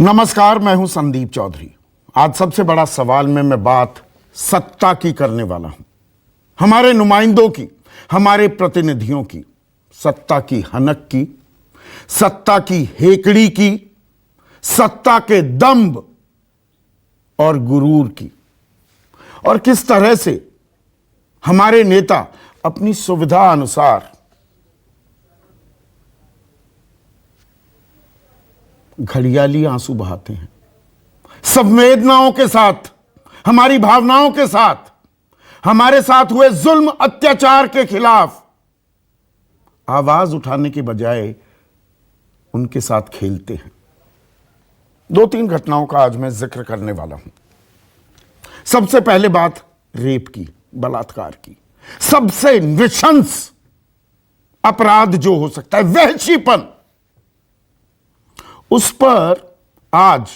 नमस्कार, मैं हूं संदीप चौधरी। आज सबसे बड़ा सवाल में मैं बात सत्ता की करने वाला हूं, हमारे नुमाइंदों की, हमारे प्रतिनिधियों की, सत्ता की हनक की, सत्ता की हेकड़ी की, सत्ता के दंभ और गुरूर की, और किस तरह से हमारे नेता अपनी सुविधा अनुसार घड़ियाली आंसू बहाते हैं। संवेदनाओं के साथ, हमारी भावनाओं के साथ, हमारे साथ हुए जुल्म अत्याचार के खिलाफ आवाज उठाने के बजाय उनके साथ खेलते हैं। दो तीन घटनाओं का आज मैं जिक्र करने वाला हूं। सबसे पहले बात रेप की, बलात्कार की, सबसे नृशंस अपराध जो हो सकता है, वहशीपन, उस पर आज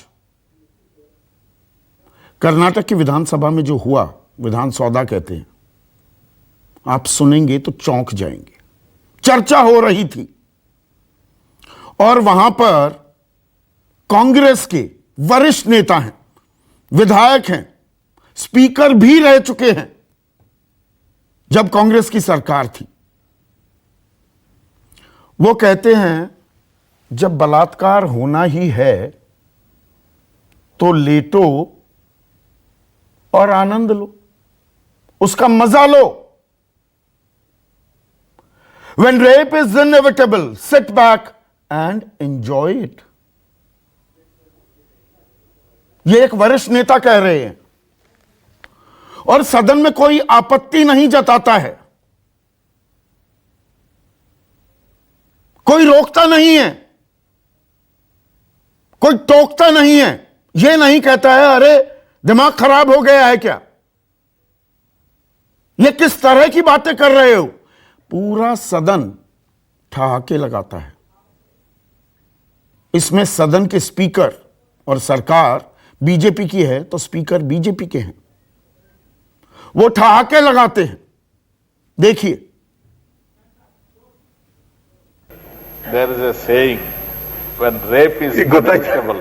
कर्नाटक की विधानसभा में जो हुआ, विधान सौदा कहते हैं, आप सुनेंगे तो चौंक जाएंगे। चर्चा हो रही थी और वहां पर कांग्रेस के वरिष्ठ नेता हैं, विधायक हैं, स्पीकर भी रह चुके हैं जब कांग्रेस की सरकार थी। वो कहते हैं जब बलात्कार होना ही है तो लेटो और आनंद लो, उसका मजा लो। When rape is inevitable, sit back and enjoy it. ये एक वरिष्ठ नेता कह रहे हैं और सदन में कोई आपत्ति नहीं जताता है, कोई रोकता नहीं है, कोई टोकता नहीं है, यह नहीं कहता है अरे दिमाग खराब हो गया है क्या, यह किस तरह की बातें कर रहे हो। पूरा सदन ठहाके लगाता है। इसमें सदन के स्पीकर, और सरकार बीजेपी की है तो स्पीकर बीजेपी के हैं, वो ठहाके लगाते हैं। देखिए, There is a saying, when rape is inevitable,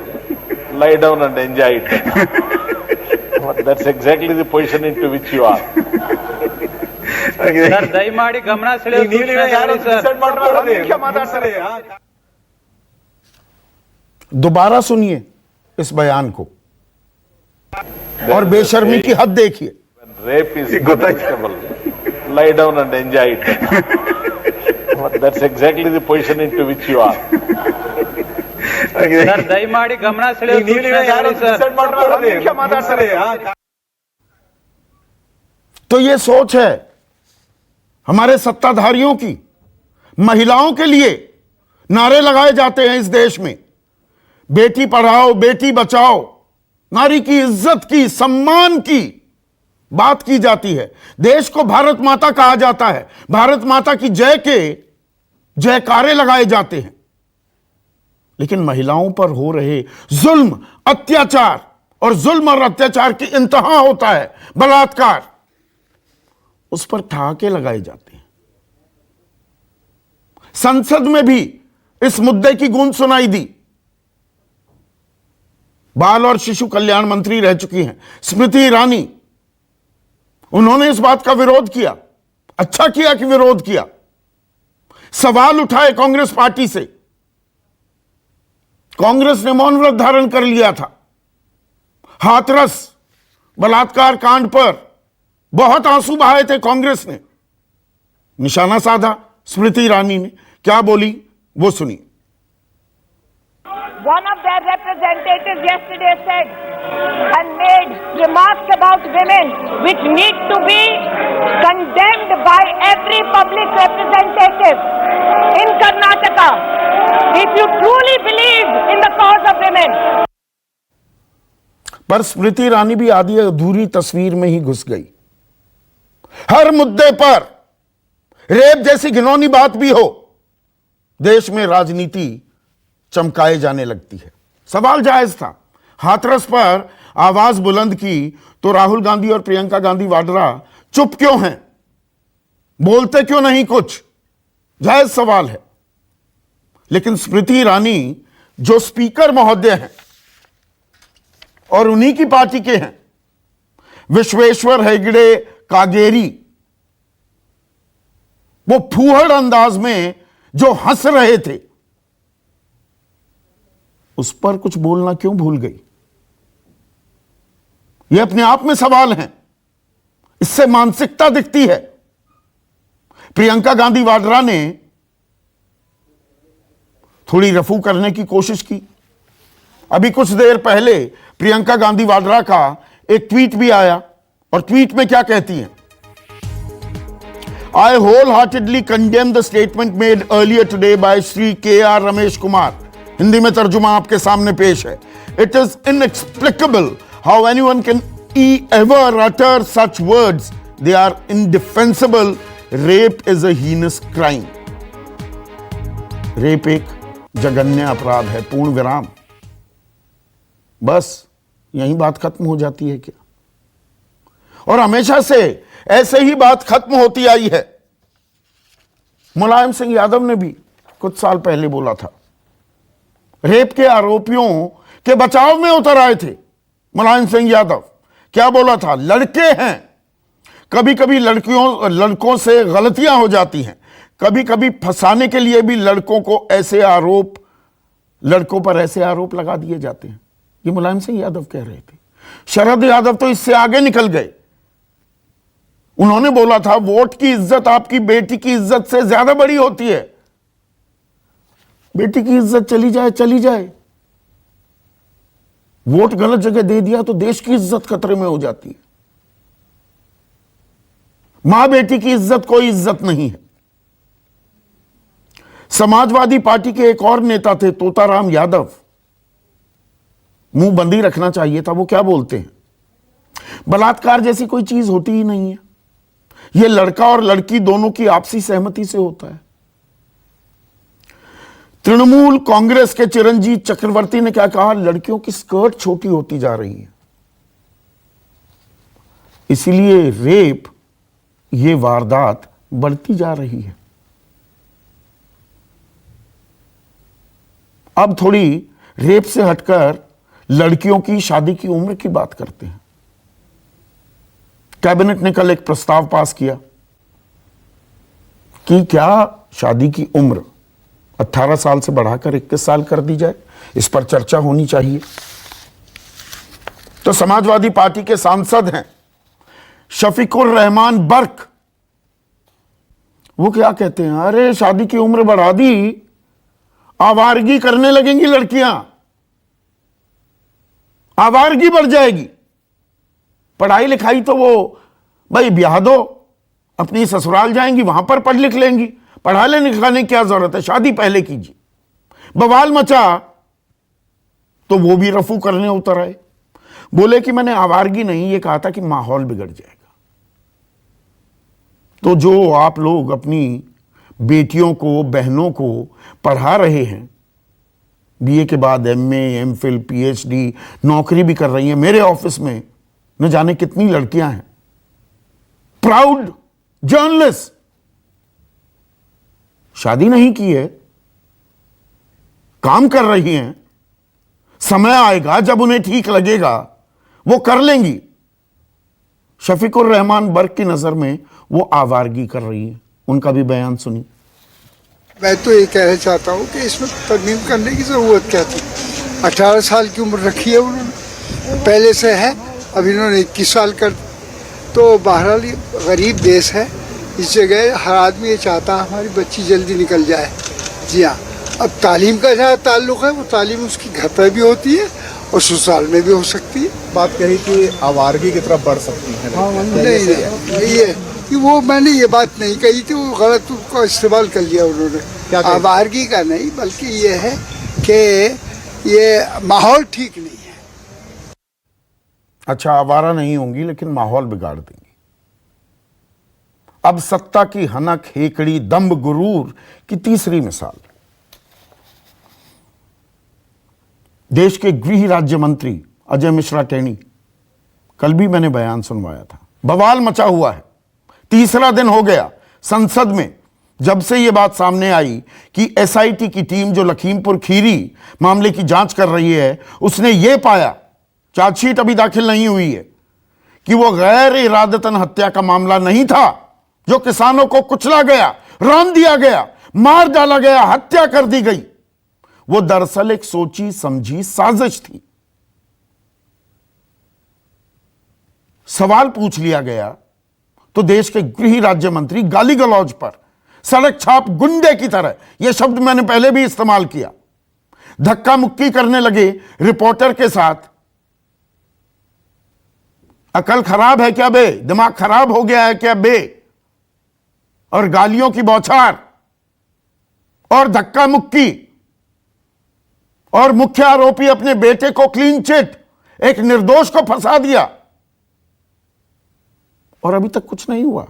lie down and enjoy it. That's exactly the position into which you are. Sir ದಯಮಾಡಿ ಗಮನ ಸೆಳೆಯುವ दोबारा सुनिए इस बयान को और बेशर्मी की हद देखिए। When rape is inevitable, lie down and enjoy it. That's exactly the position into which you are. Sir ದಯಮಾಡಿ ಗಮನ ಸೆಳೆಯುವ तो ये सोच है हमारे सत्ताधारियों की। महिलाओं के लिए नारे लगाए जाते हैं इस देश में, बेटी पढ़ाओ बेटी बचाओ, नारी की इज्जत की, सम्मान की बात की जाती है। देश को भारत माता कहा जाता है, भारत माता की जय के जयकारे लगाए जाते हैं। लेकिन महिलाओं पर हो रहे जुल्म, अत्याचार, और जुल्म और अत्याचार की इंतहा होता है बलात्कार, उस पर ठहाके लगाए जाते हैं। संसद में भी इस मुद्दे की गूंज सुनाई दी। बाल और शिशु कल्याण मंत्री रह चुकी हैं स्मृति ईरानी, उन्होंने इस बात का विरोध किया। अच्छा किया कि विरोध किया, सवाल उठाए कांग्रेस पार्टी से। कांग्रेस ने मौन व्रत धारण कर लिया था। हाथरस बलात्कार कांड पर बहुत आंसू बहाए थे कांग्रेस ने, निशाना साधा स्मृति ईरानी ने। क्या बोली वो सुनिए। One of their representatives yesterday said and made remarks about women which need to be condemned by every public representative in Karnataka if you truly believe in the cause of women. पर स्मृति ईरानी भी आधी अधूरी तस्वीर में ही घुस गई। हर मुद्दे पर रेप जैसी घिनौनी बात भी हो, देश में राजनीति चमकाए जाने लगती है। सवाल जायज था। हाथरस पर आवाज बुलंद की तो राहुल गांधी और प्रियंका गांधी वाड्रा चुप क्यों हैं, बोलते क्यों नहीं कुछ? जायज सवाल है। लेकिन स्मृति ईरानी जो स्पीकर महोदय हैं, और उन्हीं की पार्टी के हैं विश्वेश्वर हेगड़े कागेरी। वो फूहड़ अंदाज में जो हंस रहे थे, उस पर कुछ बोलना क्यों भूल गई? यह अपने आप में सवाल है। इससे मानसिकता दिखती है। प्रियंका गांधी वाड्रा ने थोड़ी रफू करने की कोशिश की। अभी कुछ देर पहले प्रियंका गांधी वाड्रा का एक ट्वीट भी आया, और ट्वीट में क्या कहती हैं? I wholeheartedly condemn the statement made earlier today by Shri K.R. Ramesh Kumar. Hindi में तर्जुमा आपके सामने पेश है। It is inexplicable how anyone can ever utter such words. They are indefensible. Rape is a heinous crime. Rape एक जघन्य अपराध है, पूर्ण विराम। बस यही बात खत्म हो जाती है क्या? और हमेशा से ऐसे ही बात खत्म होती आई है। मुलायम सिंह यादव ने भी कुछ साल पहले बोला था, रेप के आरोपियों के बचाव में उतर आए थे मुलायम सिंह यादव। क्या बोला था? लड़के हैं, कभी कभी लड़कों से गलतियां हो जाती हैं, कभी कभी फंसाने के लिए भी लड़कों पर ऐसे आरोप लगा दिए जाते हैं। ये मुलायम सिंह यादव कह रहे थे। शरद यादव तो इससे आगे निकल गए। उन्होंने बोला था, वोट की इज्जत आपकी बेटी की इज्जत से ज्यादा बड़ी होती है। बेटी की इज्जत चली जाए, वोट गलत जगह दे दिया तो देश की इज्जत खतरे में हो जाती है। मां बेटी की इज्जत कोई इज्जत नहीं है। समाजवादी पार्टी के एक और नेता थे तोताराम यादव, मुंह बंदी रखना चाहिए था। वो क्या बोलते हैं? बलात्कार जैसी कोई चीज होती ही नहीं है, यह लड़का और लड़की दोनों की आपसी सहमति से होता है। तृणमूल कांग्रेस के चिरंजीव चक्रवर्ती ने क्या कहा? लड़कियों की स्कर्ट छोटी होती जा रही है, इसलिए रेप, ये वारदात बढ़ती जा रही है। अब थोड़ी रेप से हटकर लड़कियों की शादी की उम्र की बात करते हैं। कैबिनेट ने कल एक प्रस्ताव पास किया कि क्या शादी की उम्र 18 साल से बढ़ाकर 21 साल कर दी जाए। इस पर चर्चा होनी चाहिए। तो समाजवादी पार्टी के सांसद हैं शफीकुर रहमान बर्क, वो क्या कहते हैं? अरे शादी की उम्र बढ़ा दी, आवारगी करने लगेंगी लड़कियां, आवारगी बढ़ जाएगी। पढ़ाई लिखाई तो वो भाई ब्याह दो, अपनी ससुराल जाएंगी, वहां पर पढ़ लिख लेंगी। पढ़ाने लिखाने की क्या जरूरत है, शादी पहले कीजिए। बवाल मचा तो वो भी रफू करने उतर आए, बोले कि मैंने आवारगी नहीं, ये कहा था कि माहौल बिगड़ जाएगा। तो जो आप लोग अपनी बेटियों को, बहनों को पढ़ा रहे हैं, बीए के बाद एमए, एमफिल, पीएचडी, नौकरी भी कर रही हैं। मेरे ऑफिस में न जाने कितनी लड़कियां हैं, प्राउड जर्नलिस्ट, शादी नहीं की है, काम कर रही हैं। समय आएगा जब उन्हें ठीक लगेगा वो कर लेंगी। शफीकुर रहमान बर्क की नजर में वो आवारगी कर रही हैं। उनका भी बयान सुनी। मैं तो ये कहना चाहता हूँ कि इसमें तरमीम करने की ज़रूरत क्या थी। 18 साल की उम्र रखी है उन्होंने, पहले से है, अब इन्होंने 21 साल कर। तो बहरहाल गरीब देश है, इस जगह हर आदमी ये चाहता है हमारी बच्ची जल्दी निकल जाए। जी हाँ, अब तालीम का जहाँ ताल्लुक़ है, वो तालीम उसकी घर पर भी होती है और ससुराल में भी हो सकती है। बात कही कि आवारगी की तरफ बढ़ सकती है। नहीं, ये कि वो मैंने ये बात नहीं कही थी, वो गलत उसको इस्तेमाल कर लिया उन्होंने। आवारगी का नहीं, बल्कि ये है कि ये माहौल ठीक नहीं है। अच्छा, आवारा नहीं होंगी लेकिन माहौल बिगाड़ देंगी। अब सत्ता की हनक, हेकड़ी, दंभ, गुरूर की तीसरी मिसाल। देश के गृह राज्य मंत्री अजय मिश्रा टेनी, कल भी मैंने बयान सुनवाया था। बवाल मचा हुआ है, तीसरा दिन हो गया संसद में जब से यह बात सामने आई कि एसआईटी की टीम जो लखीमपुर खीरी मामले की जांच कर रही है, उसने यह पाया चार्जशीट अभी दाखिल नहीं हुई है कि वो गैर इरादतन हत्या का मामला नहीं था, जो किसानों को कुचला गया, रौंद दिया गया, मार डाला गया, हत्या कर दी गई, वो दरअसल एक सोची समझी साजिश थी। सवाल पूछ लिया गया तो देश के गृह राज्य मंत्री गाली गलौज पर, सड़क छाप गुंडे की तरह, यह शब्द मैंने पहले भी इस्तेमाल किया, धक्का मुक्की करने लगे रिपोर्टर के साथ। अकल खराब है क्या बे? दिमाग खराब हो गया है क्या बे? और गालियों की बौछार और धक्का मुक्की, और मुख्य आरोपी अपने बेटे को क्लीन चिट, एक निर्दोष को फंसा दिया, और अभी तक कुछ नहीं हुआ।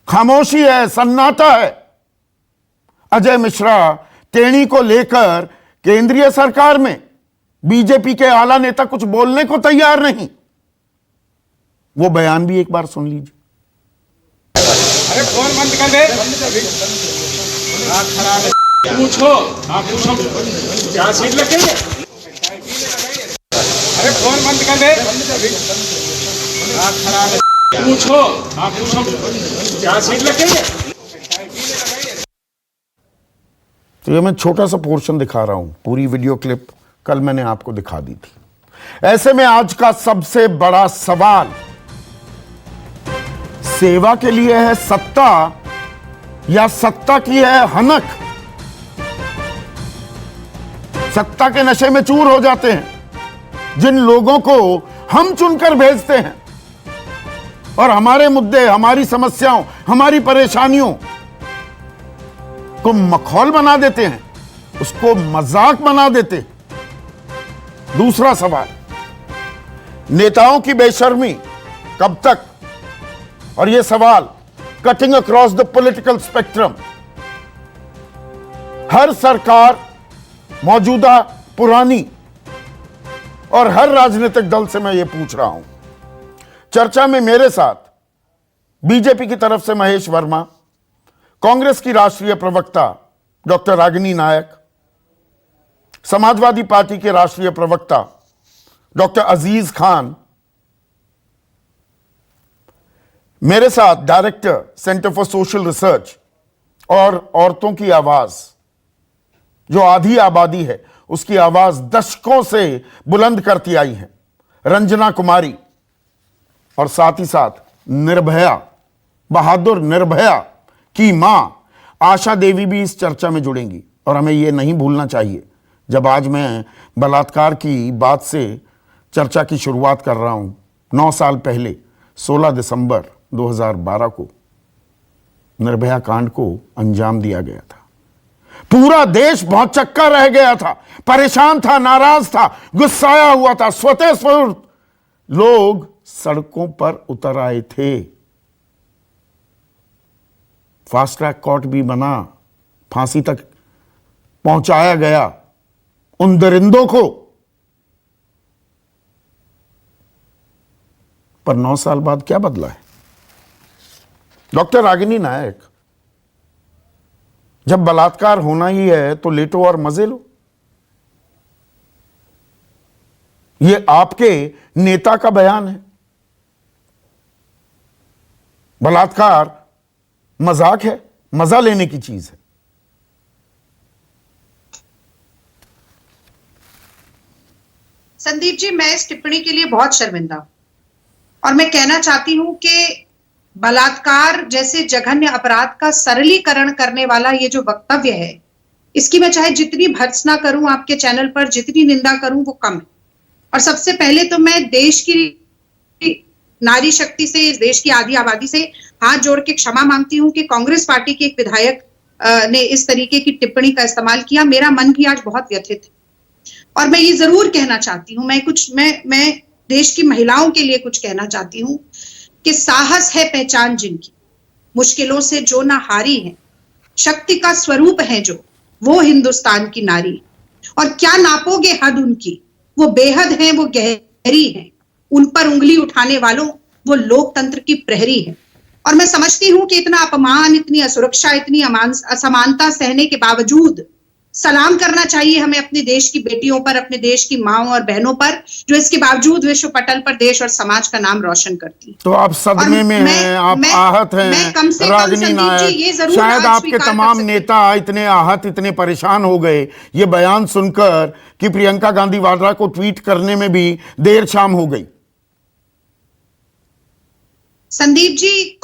खामोशी है, सन्नाटा है। अजय मिश्रा टेणी को लेकर केंद्रीय सरकार में बीजेपी के आला नेता कुछ बोलने को तैयार नहीं। वो बयान भी एक बार सुन लीजिए। अरे फोन बंद कर दे। पूछो, आप पूछो क्या सीट लगेंगे? अरे फोन बंद कर दे। पूछो, आप पूछो क्या सीट लगेंगे? तो ये मैं छोटा सा पोर्शन दिखा रहा हूं, पूरी वीडियो क्लिप कल मैंने आपको दिखा दी थी। ऐसे में आज का सबसे बड़ा सवाल सेवा के लिए है सत्ता या सत्ता की है हनक? सत्ता के नशे में चूर हो जाते हैं जिन लोगों को हम चुनकर भेजते हैं, और हमारे मुद्दे, हमारी समस्याओं, हमारी परेशानियों को मखौल बना देते हैं, उसको मजाक बना देते हैं। दूसरा सवाल, नेताओं की बेशर्मी कब तक? और यह सवाल cutting across the political spectrum, हर सरकार, मौजूदा, पुरानी, और हर राजनीतिक दल से मैं यह पूछ रहा हूं। चर्चा में मेरे साथ बीजेपी की तरफ से महेश वर्मा, कांग्रेस की राष्ट्रीय प्रवक्ता डॉक्टर रागिनी नायक, समाजवादी पार्टी के राष्ट्रीय प्रवक्ता डॉक्टर अजीज खान, मेरे साथ director centre for social research और औरतों की आवाज, जो आधी आबादी है उसकी आवाज दशकों से बुलंद करती आई है, रंजना कुमारी, और साथ ही साथ निर्भया, बहादुर निर्भया की मां आशा देवी भी इस चर्चा में जुड़ेंगी। और हमें यह नहीं भूलना चाहिए, जब आज मैं बलात्कार की बात से चर्चा की शुरुआत कर रहा हूं, 9 साल पहले 16 दिसंबर 2012 को निर्भया कांड को अंजाम दिया गया था। पूरा देश भौचक्का रह गया था, परेशान था, नाराज था, गुस्साया हुआ था, स्वतः स्फूर्त लोग सड़कों पर उतर आए थे। फास्ट ट्रैक कोर्ट भी बना, फांसी तक पहुंचाया गया उन दरिंदों को। पर 9 साल बाद क्या बदला है? डॉक्टर रागिनी नायक, जब बलात्कार होना ही है तो लेटो और मजे लो। यह आपके नेता का बयान है। बलात्कार मजाक है, मजा लेने की चीज है। संदीप जी, मैं इस टिप्पणी के लिए बहुत शर्मिंदा हूं, और मैं कहना चाहती हूं कि बलात्कार जैसे जघन्य अपराध का सरलीकरण करने वाला ये जो वक्तव्य है, इसकी मैं चाहे जितनी भर्त्सना करूं आपके चैनल पर, जितनी निंदा करूं वो कम है। और सबसे पहले तो मैं देश की नारी शक्ति से, इस देश की आधी आबादी से हाथ जोड़ के क्षमा मांगती हूं कि कांग्रेस पार्टी के एक विधायक ने इस तरीके की टिप्पणी का इस्तेमाल किया। मेरा मन भी आज बहुत व्यथित है, और मैं ये जरूर कहना चाहती हूं, मैं देश की महिलाओं के लिए कुछ कहना चाहती हूं कि साहस है पहचान जिनकी, मुश्किलों से जो ना हारी है, शक्ति का स्वरूप है जो, वो हिंदुस्तान की नारी। और क्या नापोगे हद उनकी, वो बेहद हैं, वो गहरी हैं, उन पर उंगली उठाने वालों वो लोकतंत्र की प्रहरी है। और मैं समझती हूं कि इतना अपमान, इतनी असुरक्षा, इतनी असमानता सहने के बावजूद सलाम करना चाहिए हमें अपने देश की बेटियों पर, अपने देश की माओं और बहनों पर, जो इसके बावजूद विश्व पटल पर देश और समाज का नाम रोशन करती। तो आप सदमे में हैं, आप आहत हैं, रागिनी नायक, शायद आपके तमाम नेता इतने आहत, इतने परेशान हो गए ये बयान सुनकर कि प्रियंका गांधी वाड्रा को ट्वीट करने में भी देर शाम हो गई। संदीप जी,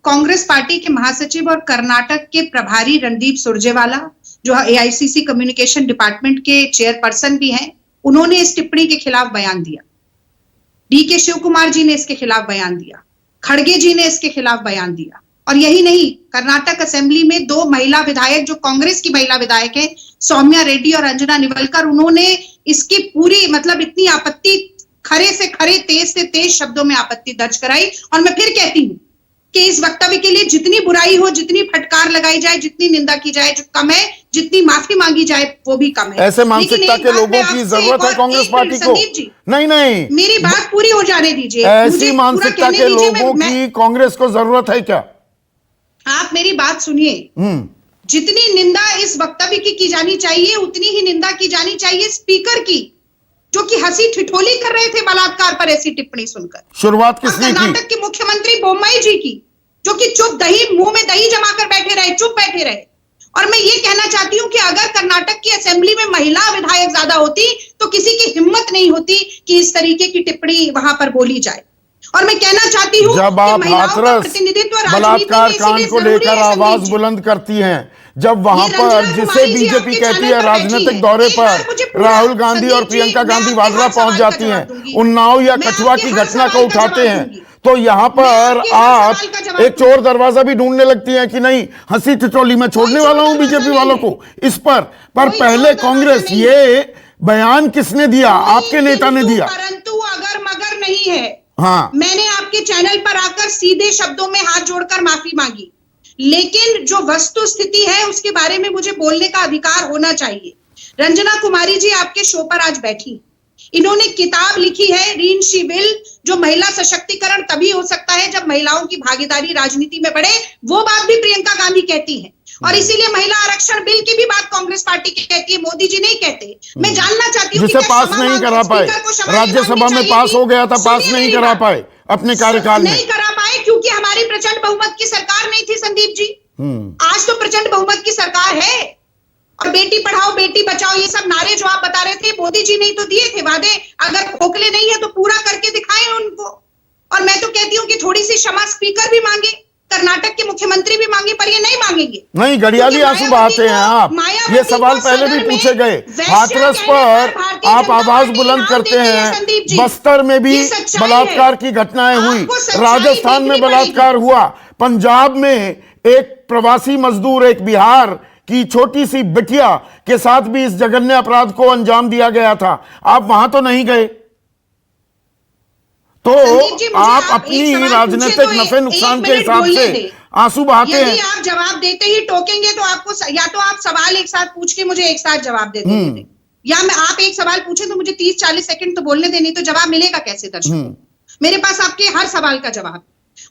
कांग्रेस पार्टी के महासचिव और कर्नाटक के प्रभारी रणदीप सुरजेवाला, जो एआईसीसी कम्युनिकेशन डिपार्टमेंट के चेयरपर्सन भी हैं, उन्होंने इस टिप्पणी के खिलाफ बयान दिया। डीके शिव कुमार जी ने इसके खिलाफ बयान दिया, खड़गे जी ने इसके खिलाफ बयान दिया। और यही नहीं, कर्नाटक असेंबली में 2 महिला विधायक जो कांग्रेस की महिला विधायक हैं, सौम्या रेड्डी और अंजना निवलकर, उन्होंने इसकी पूरी मतलब इतनी आपत्ति, खरे से खरे, तेज से तेज शब्दों में आपत्ति दर्ज कराई। और मैं फिर कहती हूं कि इस वक्तव्य के लिए जितनी बुराई हो, जितनी फटकार लगाई जाए, जितनी निंदा की जाए, जो कम है, जितनी माफी मांगी जाए वो भी कम है। ऐसे मानसिकता के लोगों की जरूरत है कांग्रेस पार्टी को। नहीं, मेरी बात पूरी हो जाने दीजिए। ऐसी मानसिकता के लोगों की कांग्रेस को जरूरत है क्या? आप मेरी बात सुनिए। जितनी निंदा इस वक्तव्य की जानी चाहिए, उतनी ही निंदा की जानी चाहिए स्पीकर की, जो कि हंसी ठिठोली कर रहे थे बलात्कार पर ऐसी टिप्पणी सुनकर। शुरुआत किसने की? कर्नाटक के मुख्यमंत्री बोम्मई जी की, जो कि चुप मुंह में दही जमाकर बैठे रहे, चुप बैठे रहे। और मैं ये कहना चाहती हूं कि अगर कर्नाटक की असेंबली में महिला विधायक ज्यादा होती तो किसी की हिम्मत नहीं होती कि इस तरीके की टिप्पणी वहां पर बोली जाए। और मैं कहना चाहती हूं जब आप हाथरस बलात्कार कांड को लेकर आवाज बुलंद करती हैं, जब वहां पर जिसे बीजेपी कहती है राजनीतिक दौरे पर राहुल गांधी और प्रियंका गांधी वाड्रा पहुंच जाती हैं, उन्नाव या कठुआ की घटना को उठाते हैं, तो यहां पर आप एक चोर दरवाजा भी ढूंढने लगती हैं कि नहीं, हंसी ठिठोली में छोड़ने वाला हूं बीजेपी वालों को इस पर पहले कांग्रेस, ये बयान किसने दिया? आपके नेता ने दिया। परंतु अगर मगर नहीं है। हाँ, मैंने आपके चैनल पर आकर सीधे शब्दों में हाथ जोड़कर माफी मांगी, लेकिन जो वस्तु स्थिति है उसके बारे में मुझे बोलने का अधिकार होना चाहिए। रंजना कुमारी जी आपके शो पर आज बैठी, इन्होंने किताब लिखी है रीन शी विल, जो महिला सशक्तिकरण तभी हो सकता है जब महिलाओं की भागीदारी राजनीति में बढ़े। वो बात भी प्रियंका गांधी कहती है, और इसीलिए महिला आरक्षण बिल की भी बात कांग्रेस पार्टी की कहती है, मोदी जी नहीं कहते। मैं जानना चाहती हूँ, जिसे पास नहीं करा पाए, राज्यसभा में पास हो गया था, पास नहीं करा पाए अपने कार्यकाल में, नहीं करा पाए क्योंकि हमारी प्रचंड बहुमत की सरकार नहीं थी संदीप जी। आज तो प्रचंड बहुमत की सरकार है, और बेटी पढ़ाओ बेटी बचाओ ये सब नारे जो आप बता रहे थे, मोदी जी ने तो दिए थे वादे, अगर खोखले नहीं है तो पूरा करके दिखाएं उनको। और मैं तो कहती हूँ कि थोड़ी सी क्षमा स्पीकर भी मांगे, कर्नाटक के मुख्यमंत्री भी मांगे, पर ये नहीं मांगेंगे। नहीं, घड़ियाली आंसू बहाते हैं आप। ये सवाल पहले भी पूछे गए, हाथरस पर आप आवाज बुलंद करते हैं, बस्तर में भी बलात्कार की घटनाएं हुई, राजस्थान में बलात्कार हुआ, पंजाब में एक प्रवासी मजदूर, एक बिहार की छोटी सी बिटिया के साथ भी इस जघन्य अपराध को अंजाम दिया गया था। आप वहां तो नहीं गए, तो आप अपनी राजनीतिक नफे नुकसान के हिसाब से आंसू बहाते हैं। यदि आप जवाब देते ही टोकेंगे तो आपको, या तो आप सवाल एक साथ पूछ के मुझे एक साथ जवाब दे देंगे, या मैं आप एक सवाल पूछे तो मुझे 30-40 सेकंड तो बोलने देनी, तो जवाब मिलेगा कैसे दर्शकों? मेरे पास आपके हर सवाल का जवाब।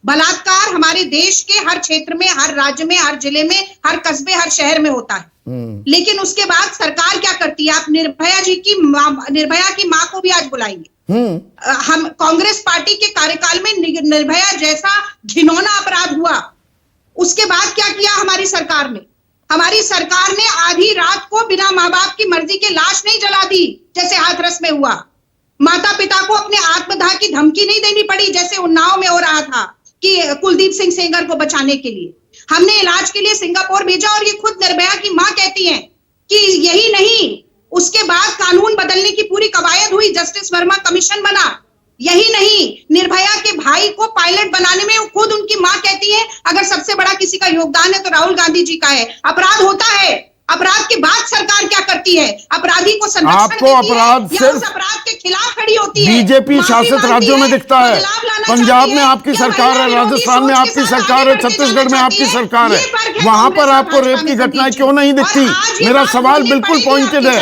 बलात्कार हमारे देश के हर क्षेत्र में, हर राज्य में, हर जिले में, हर कस्बे, हर शहर में होता है, लेकिन उसके बाद सरकार क्या करती है? आप निर्भया की मां को भी आज बुलाएंगे। हम कांग्रेस पार्टी के कार्यकाल में निर्भया जैसा घिनौना अपराध हुआ, उसके बाद क्या किया हमारी सरकार ने? हमारी सरकार ने आधी रात को बिना माँ बाप की मर्जी के लाश नहीं जला दी जैसे हाथरस में हुआ। माता पिता को अपने आत्मदाह की धमकी नहीं देनी पड़ी जैसे उन्नाव में हो रहा था कि कुलदीप सिंह सेंगर को बचाने के लिए हमने इलाज के लिए सिंगापुर भेजा। और ये खुद निर्भया की मां कहती हैं कि यही नहीं, उसके बाद कानून बदलने की पूरी कवायद हुई, जस्टिस वर्मा कमीशन बना। यही नहीं, निर्भया के भाई को पायलट बनाने में खुद उनकी मां कहती है अगर सबसे बड़ा किसी का योगदान है तो राहुल गांधी जी का है। अपराध होता है, अपराध के बाद सरकार क्या करती है? अपराधी को संरक्षण आपको अपराध सिर्फ अपराध के खिलाफ खड़ी होती है। बीजेपी शासित राज्यों में दिखता है, पंजाब में आपकी सरकार है, राजस्थान में आपकी सरकार है, छत्तीसगढ़ में आपकी सरकार है, वहां पर आपको रेप की घटनाएं क्यों नहीं दिखती? मेरा सवाल बिल्कुल पॉइंटेड है।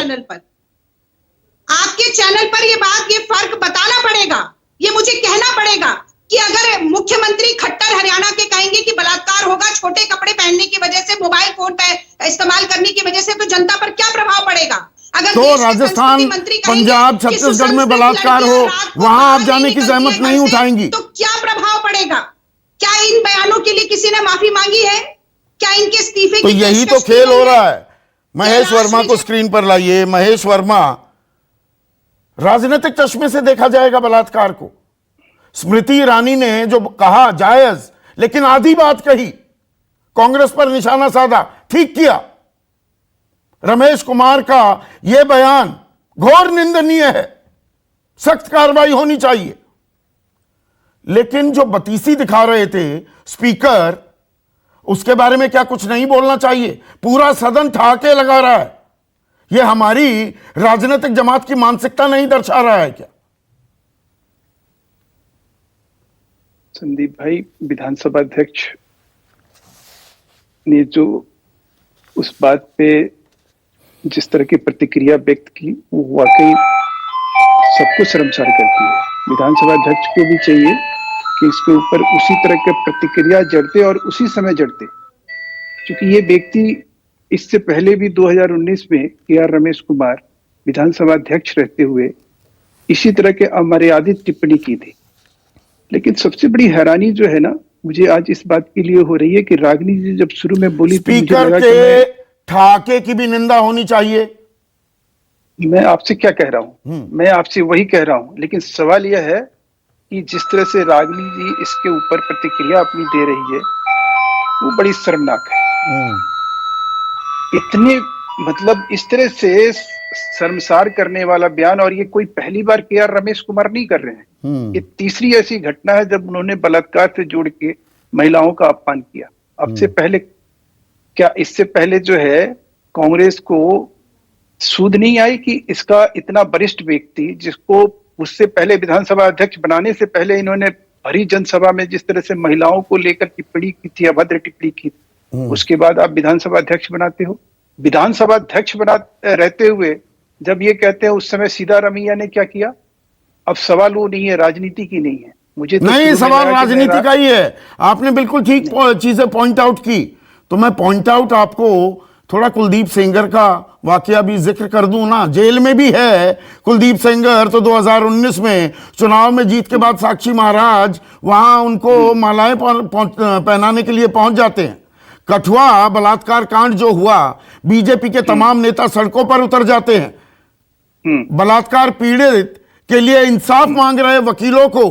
आपके चैनल पर ये बात, ये फर्क बताना पड़ेगा, ये मुझे कहना पड़ेगा। कि अगर मुख्यमंत्री खट्टर हरियाणा के कहेंगे कि बलात्कार होगा छोटे कपड़े पहनने की वजह से, मोबाइल फोन पे इस्तेमाल करने की वजह से, तो जनता पर क्या प्रभाव पड़ेगा? अगर तो देश के राजस्थान, संस्कृति मंत्री कहेंगे पंजाब, कि छत्तीसगढ़ में सुसंस्कृत बलात्कार हो, लड़कियां रात को वहां आप बाहर जाने की निकलती जहमत हैं नहीं घर से, उठाएंगी। तो क्या प्रभाव पड़ेगा? क्या इन बयानों के लिए किसी ने माफी मांगी है? क्या इनके इस्तीफे तो की यही तो पेशकश की खेल गई हो है? रहा है। महेश कैलाश वर्मा को विजय- स्क्रीन पर लाइए। महेश वर्मा, राजनीतिक चश्मे से देखा जाएगा बलात्कार को। स्मृति ईरानी ने जो कहा जायज, लेकिन आधी बात कही, कांग्रेस पर निशाना साधा, ठीक किया। रमेश कुमार का यह बयान घोर निंदनीय है, सख्त कार्रवाई होनी चाहिए। लेकिन जो बतीसी दिखा रहे थे स्पीकर, उसके बारे में क्या कुछ नहीं बोलना चाहिए? पूरा सदन ठहाके लगा रहा है। यह हमारी राजनीतिक जमात की मानसिकता नहीं दर्शा रहा है क्या? संदीप भाई, विधानसभा अध्यक्ष ने जो उस बात पे जिस तरह की प्रतिक्रिया व्यक्त की, वो वाकई सबको शर्मसार करती है। विधानसभा अध्यक्ष को भी चाहिए कि इसके ऊपर उसी तरह के प्रतिक्रिया जड़ते और उसी समय जड़ते, क्योंकि ये व्यक्ति इससे पहले भी 2019 में के.आर. रमेश कुमार विधानसभा अध्यक्ष रहते हुए इसी तरह के अमर्यादित टिप्पणी की थी। लेकिन सबसे बड़ी हैरानी जो है ना, मुझे आज इस बात के लिए हो रही है कि रागिनी जी जब शुरू में बोली तो मुझे स्पीकर लगा के कि ठहाके की भी निंदा होनी चाहिए। मैं आपसे क्या कह रहा हूं, मैं आपसे वही कह रहा हूं। लेकिन सवाल यह है कि जिस तरह से रागिनी जी इसके ऊपर प्रतिक्रिया अपनी दे रही है, वो बड़ी शर्मनाक है। इतने मतलब इस तरह से शर्मसार करने वाला बयान, और ये कोई पहली बार के.आर. रमेश कुमार नहीं कर रहे हैं। ये तीसरी ऐसी घटना है जब उन्होंने बलात्कार से जोड़ के महिलाओं का अपमान किया। अब से पहले क्या, इससे पहले जो है कांग्रेस को सूद नहीं आई कि इसका इतना वरिष्ठ व्यक्ति, जिसको उससे पहले विधानसभा अध्यक्ष बनाने से पहले इन्होंने भरी जनसभा में जिस तरह से महिलाओं को लेकर टिप्पणी की थी, अभद्र टिप्पणी की, उसके बाद आप विधानसभा अध्यक्ष बनाते हो। विधानसभा अध्यक्ष बना रहते हुए जब ये कहते हैं, उस समय सिद्धारमैया ने क्या किया? अब सवाल वो नहीं है, राजनीति की नहीं है। मुझे तो नहीं, सवाल राजनीति का ही है। आपने बिल्कुल ठीक चीजें पॉइंट आउट की। तो मैं पॉइंट आउट आपको थोड़ा कुलदीप सेंगर का वाकया भी जिक्र कर दूं ना। जेल में भी है कुलदीप सेंगर। तो 2019 में चुनाव में जीत के बाद साक्षी महाराज वहां उनको मालाएं पहनाने के लिए पहुंच जाते हैं। कठुआ बलात्कार कांड जो हुआ, बीजेपी के तमाम नेता सड़कों पर उतर जाते हैं। बलात्कार पीड़ित के लिए इंसाफ मांग रहे वकीलों को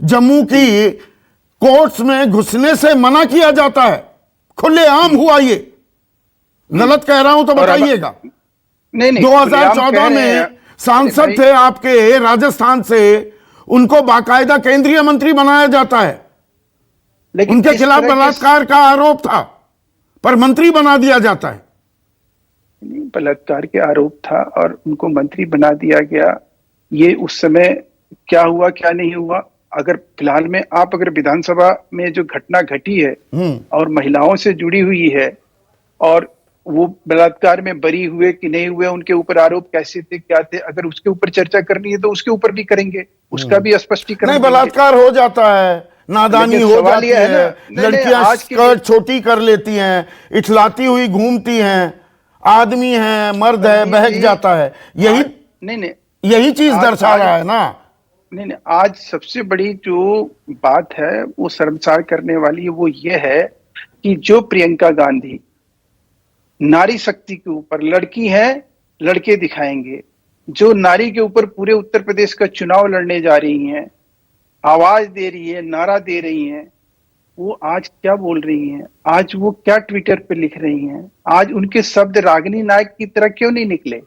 जम्मू की कोर्ट्स में घुसने से मना किया जाता है। खुलेआम हुआ ये। गलत कह रहा हूं तो बताइएगा। नहीं, 2014 में सांसद थे आपके राजस्थान से, उनको बाकायदा केंद्रीय मंत्री बनाया जाता है। उनके खिलाफ बलात्कार का आरोप था, पर मंत्री बना दिया जाता है। बलात्कार के आरोप था और उनको मंत्री बना दिया गया। ये उस समय क्या हुआ क्या नहीं हुआ, अगर फिलहाल में आप अगर विधानसभा में जो घटना घटी है और महिलाओं से जुड़ी हुई है, और वो बलात्कार में बरी हुए कि नहीं हुए, उनके ऊपर आरोप कैसे थे क्या थे, अगर उसके ऊपर चर्चा करनी है तो उसके ऊपर भी करेंगे, उसका भी स्पष्टीकरण। नहीं, बलात्कार हो जाता है, नादानी हो जाती है, लड़कियां स्कर्ट छोटी कर लेती हैं, इठलाती हुई घूमती हैं, आदमी है मर्द है बहक जाता है। यही चीज दर्शा रहा है ना। नहीं, आज सबसे बड़ी जो बात है वो शर्मसार करने वाली है, वो ये है कि जो प्रियंका गांधी नारी शक्ति के ऊपर, लड़की है लड़के दिखाएंगे, जो नारी के ऊपर पूरे उत्तर प्रदेश का चुनाव लड़ने जा रही हैं, आवाज दे रही है, नारा दे रही हैं, वो आज क्या बोल रही हैं? आज वो क्या ट्विटर पे लिख रही हैं? आज उनके शब्द रागिनी नायक की तरह क्यों नहीं निकले?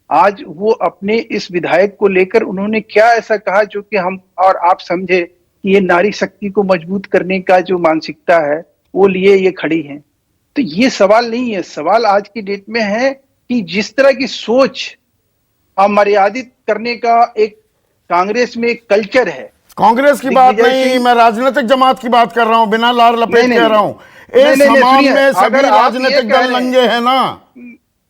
आज वो अपने इस विधायक को लेकर उन्होंने क्या ऐसा कहा जो कि हम और आप समझे कि ये नारी शक्ति को मजबूत करने का जो मानसिकता है वो लिए ये खड़ी हैं? तो ये सवाल नहीं है। सवाल आज की डेट में है कि जिस तरह की सोच अमर्यादित करने का एक कांग्रेस में एक कल्चर है। कांग्रेस की बात नहीं, मैं राजनीतिक जमात की बात कर रहा हूं, बिना लार लपेट कह रहा हूं। इस हमाम में सभी राजनीतिक दल नंगे हैं ना।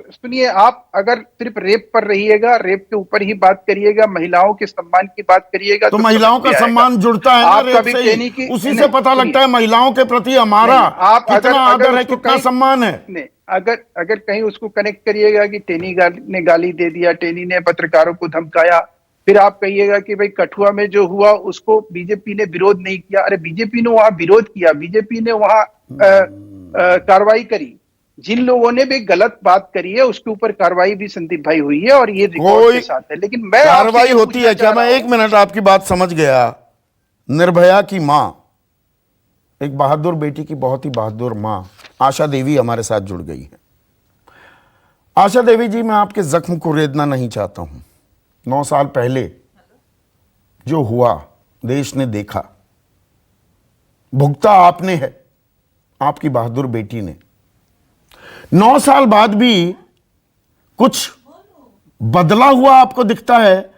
सुनिए, आप अगर सिर्फ रेप पर रहिएगा, रेप के ऊपर ही बात करिएगा, महिलाओं के सम्मान की बात करिएगा, तो महिलाओं का सम्मान जुड़ता है ना आप रेप कभी से टेनी ही, की उसी से पता लगता है महिलाओं के प्रति हमारा कितना आदर है, कितना सम्मान है। नहीं, अगर कहीं उसको कनेक्ट करिएगा कि टेनी ने गाली दे दिया, टेनी ने पत्रकारों को धमकाया, फिर आप कहिएगा कि भाई कठुआ में जो हुआ उसको बीजेपी ने विरोध नहीं किया। अरे बीजेपी ने वहां विरोध किया, बीजेपी ने वहां कार्रवाई करी। जिन लोगों ने भी गलत बात करी है उसके ऊपर कार्रवाई भी संदीप भाई हुई है और ये रिकॉर्ड के साथ है। लेकिन मैं कार्रवाई होती है क्या? मैं 1 मिनट आपकी बात समझ गया। निर्भया की मां, एक बहादुर बेटी की बहुत ही बहादुर मां आशा देवी हमारे साथ जुड़ गई है। आशा देवी जी, मैं आपके जख्म को रेदना नहीं चाहता हूं। 9 साल पहले जो हुआ देश ने देखा, भुगता आपने है, आपकी बहादुर बेटी ने। 9 साल बाद भी कुछ बदला हुआ आपको दिखता है?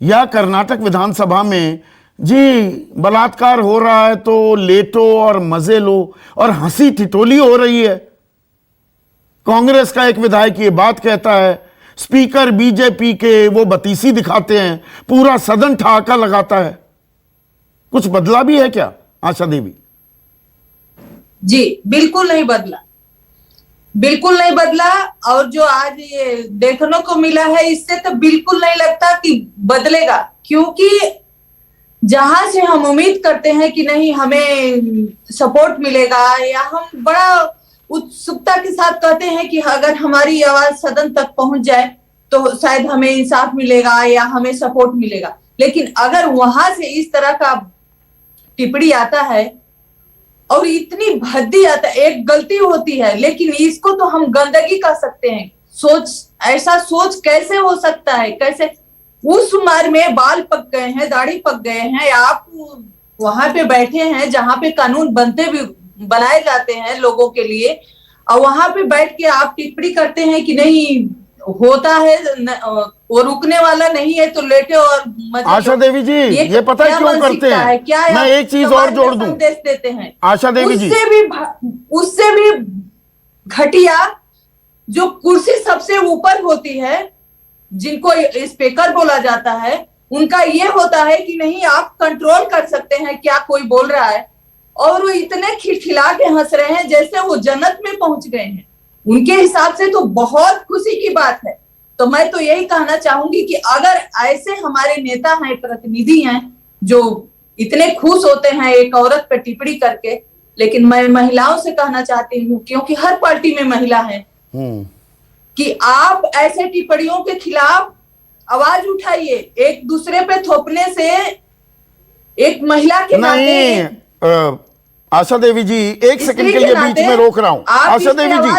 या कर्नाटक विधानसभा में जी बलात्कार हो रहा है तो लेटो और मजे लो और हंसी ठिठोली हो रही है? कांग्रेस का एक विधायक ये बात कहता है, स्पीकर बीजेपी के वो बतीसी दिखाते हैं, पूरा सदन ठहाका लगाता है। कुछ बदला भी है क्या आशा देवी? जी बिल्कुल नहीं बदला, बिल्कुल नहीं बदला। और जो आज ये देखने को मिला है इससे तो बिल्कुल नहीं लगता कि बदलेगा, क्योंकि जहां से हम उम्मीद करते हैं कि नहीं हमें सपोर्ट मिलेगा, या हम बड़ा उत्सुकता के साथ कहते हैं कि अगर हमारी आवाज सदन तक पहुंच जाए तो शायद हमें इंसाफ मिलेगा या हमें सपोर्ट मिलेगा, लेकिन अगर वहां से इस तरह का टिप्पणी आता है और इतनी भद्दी आता है, एक गलती होती है लेकिन इसको तो हम गंदगी कह सकते हैं। ऐसा सोच कैसे हो सकता है? कैसे उस उम्र में बाल पक गए हैं, दाढ़ी पक गए हैं, आप वहां पे बैठे हैं जहां पे कानून बनाए जाते हैं लोगों के लिए, और वहां पे बैठ के आप टिप्पणी करते हैं कि नहीं होता है वो रुकने वाला नहीं है तो लेटे और मजे। आशा देवी जी, ये पता है क्यों करते हैं? क्या मैं एक चीज और जोड़ दूं, संदेश देते हैं आशा देवी जी, उससे भी घटिया जो कुर्सी सबसे ऊपर होती है, जिनको स्पीकर बोला जाता है, उनका ये होता है कि नहीं आप कंट्रोल कर सकते हैं क्या कोई बोल रहा है, और वो इतने खिलखिला के हंस रहे हैं जैसे वो जन्नत में पहुंच गए हैं। उनके हिसाब से तो बहुत खुशी की बात है। तो मैं तो यही कहना चाहूंगी कि अगर ऐसे हमारे नेता हैं, प्रतिनिधि हैं जो इतने खुश होते हैं एक औरत पर टिप्पणी करके, लेकिन मैं महिलाओं से कहना चाहती हूँ, क्योंकि हर पार्टी में महिला है, कि आप ऐसे टिप्पणियों के खिलाफ आवाज उठाइए। एक दूसरे पे थोपने से एक महिला के नाते। आशा देवी जी, एक सेकंड के लिए बीच में रोक रहा हूं। आशा देवी जी,